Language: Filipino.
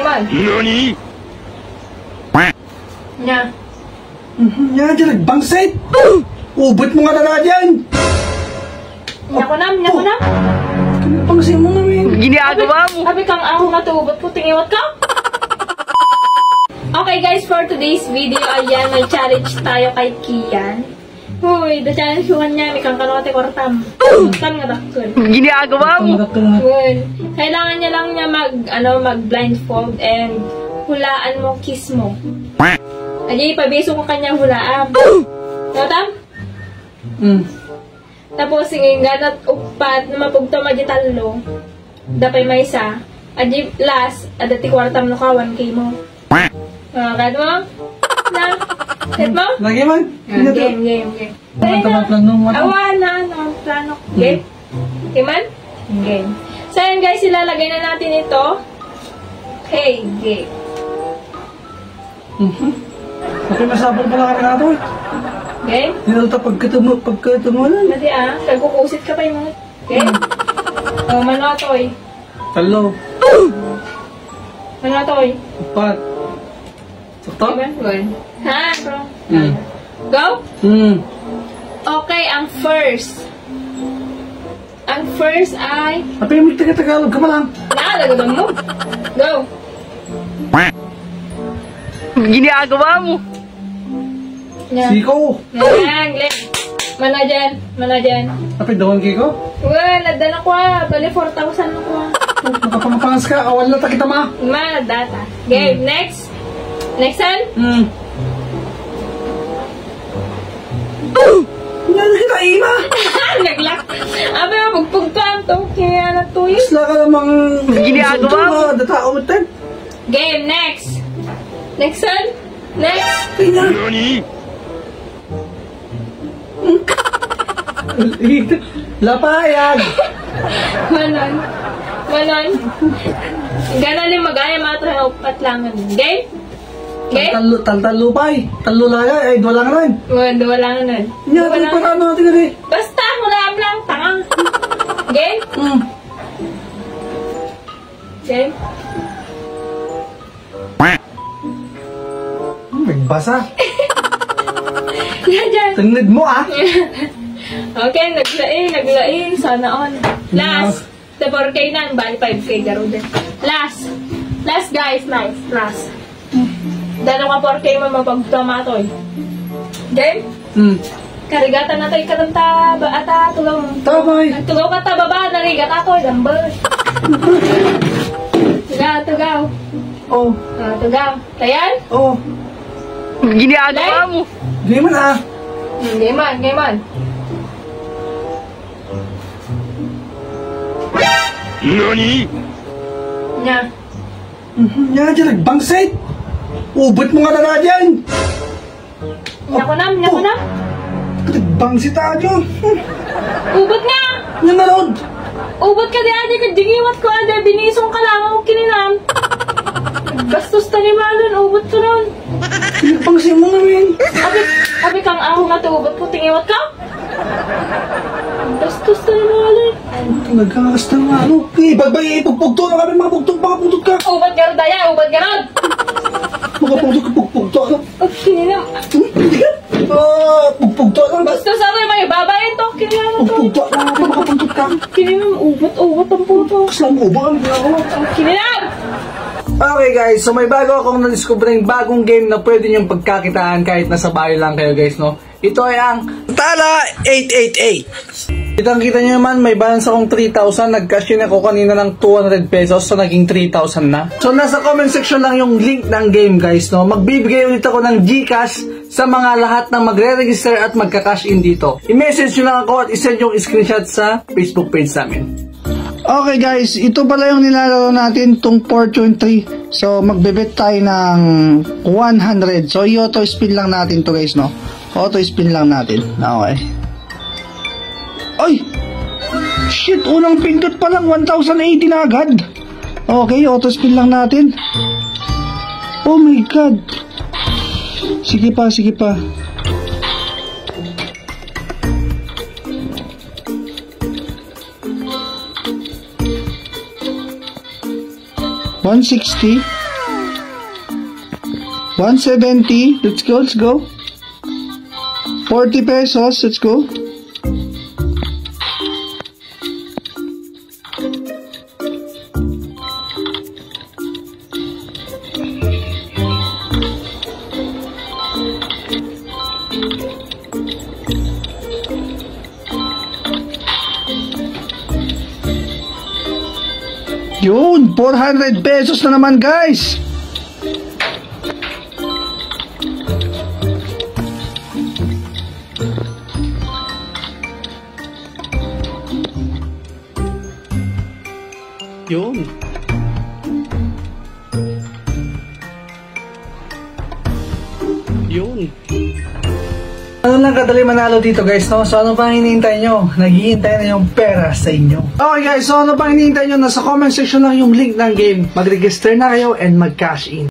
Game on. NANI? Nya. Nya, dyan nagbangsit. Ubot mo nga na dyan. Nya ko na. Kinapangsit mo namin. Ginagawa mo. Sabi kang ako natubot ko, tingiwat ka? Okay guys, for today's video, ayan, may challenge tayo kay Kian. Uy, the challenge one niya, may kang kanote kortam. Kortam nga dakon. Ginagawa mo. Uy, kailangan niya lang niya mag blindfold and hulaan mo, kiss mo. Ayan, ipabeso ko kanya hulaan. Kortam? Tapos, ngayon, ganat upat na mapugtama di talo. Dapay may isa. Ayan, last, adati kwartam no kawan kay mo. Kad mo? Na? Set mo? Lagi man? Game. Awa na, plano. Game? Game? Game. So, yun guys, ilalagay na natin ito. Okay, game. Okay, masabog pala kami nato. Game? Hinalta pagkatumo lang. Mati kagkukusit ka pa yung mga. Game? Manotoy. Talo. Manotoy. Upat. Sakto? Good. Ha, bro? Go? Okay, ang first ay... Apay, may taga-tagalog ka pa lang. Nalagabang mo. Go. Ginagawa mo. Siko. Yan, Glenn. Mana dyan. Apay, dawan kiko? Well, nadala ko bali 4,000 na ko Nakapamapangas ka, awal na takita ma. Data. Game, next. Next one? Yan kita, Ima. Naglak. Abi, magpugtuan to. Kaya na to yun. Isla ka namang... Ginagawa mo. Datao mo ten. Game, next. Next one? Next. Kaya. NANI? Lapayag. Manon. Gana rin magaya matra upat lang. Game? Game? Talupay. Talo laya. Ay, dua lang rin. Wala nga nun. Yan, para ano natin natin. Basta, hulaan lang. Tangang. Game? Game? Nagbasa. Yan. Tingnid mo ah. Okay, naglai. Sana on. Last. The 4K na. Bali 5K garo din. Last guys. Nice. Last. Dalawa 4K mo mapagtamatoy. Game? Karigatan na tayo katanta ata tugaw mo. Tabay. Tugaw ka ta baba, narigata to, number. Tugaw. Oh. Tugaw. Tayan? Oh. Ginagawa mo. Di man ah. Game on. NANI? Nya. Yan, dyan nagbangsit. Ubot mo nga na dyan. Nya ko na. Nagbangsit dyan. Ubot nga. Yan na rod. Ubot ka di adi ka dingiwat ko adi binisong ka lang ako kininam. Gastos ta ni Malon, ubot ko nun. Nagbangsit mo namin. Abi kang ako natubot ko, tingiwat ka? Gastos ta ni Malon. Nagkakasta nga ano. Bagbay, pagpugto na kami, mga pugtot ka. Ubot ka daya, ubot ka ron. Mga pugto ka. Kininam. Pugto lang. Gastos ako yung may babayin to, kininam to. Pugto lang, mga pugtot ka. Kininam, ubot ang puto. Kasama mo ba? Kininam! Okay guys, so may bago akong na-discover bagong game na pwede niyong pagkakitaan kahit nasa bahay lang kayo guys, no? Ito ay ang Tala 888. Kitang-kita niyo naman, may balance akong 3,000. Nag-cash in ako kanina ng 200 pesos, so naging 3,000 na. So nasa comment section lang yung link ng game guys, no? Magbibigay ulit ako ng GCash sa mga lahat na magre-register at magka-cash in dito. I-message nyo lang ako at isend yung screenshot sa Facebook page namin. Okay guys, ito pala yung nilalaro natin, tong Fortune 3. So magbebet tayo ng 100. So i-auto spin lang natin to guys, no? Auto spin lang natin. Okay. Ay! Shit, unang pindot pa lang 1,080 na agad. Okay, auto spin lang natin. Oh my god. Sige pa. 160. 170. Let's go, let's go. 40 pesos. Let's go. Yun, 400 pesos na naman, guys. Yun. Yun. Ano lang kadali manalo dito, guys, no? So ano pang hinihintay nyo? Naghihintay na yung pera sa inyo. Okay guys, so ano pang hinihintay nyo? Nasa comment section lang yung link ng game. Mag-register na kayo and mag-cash in.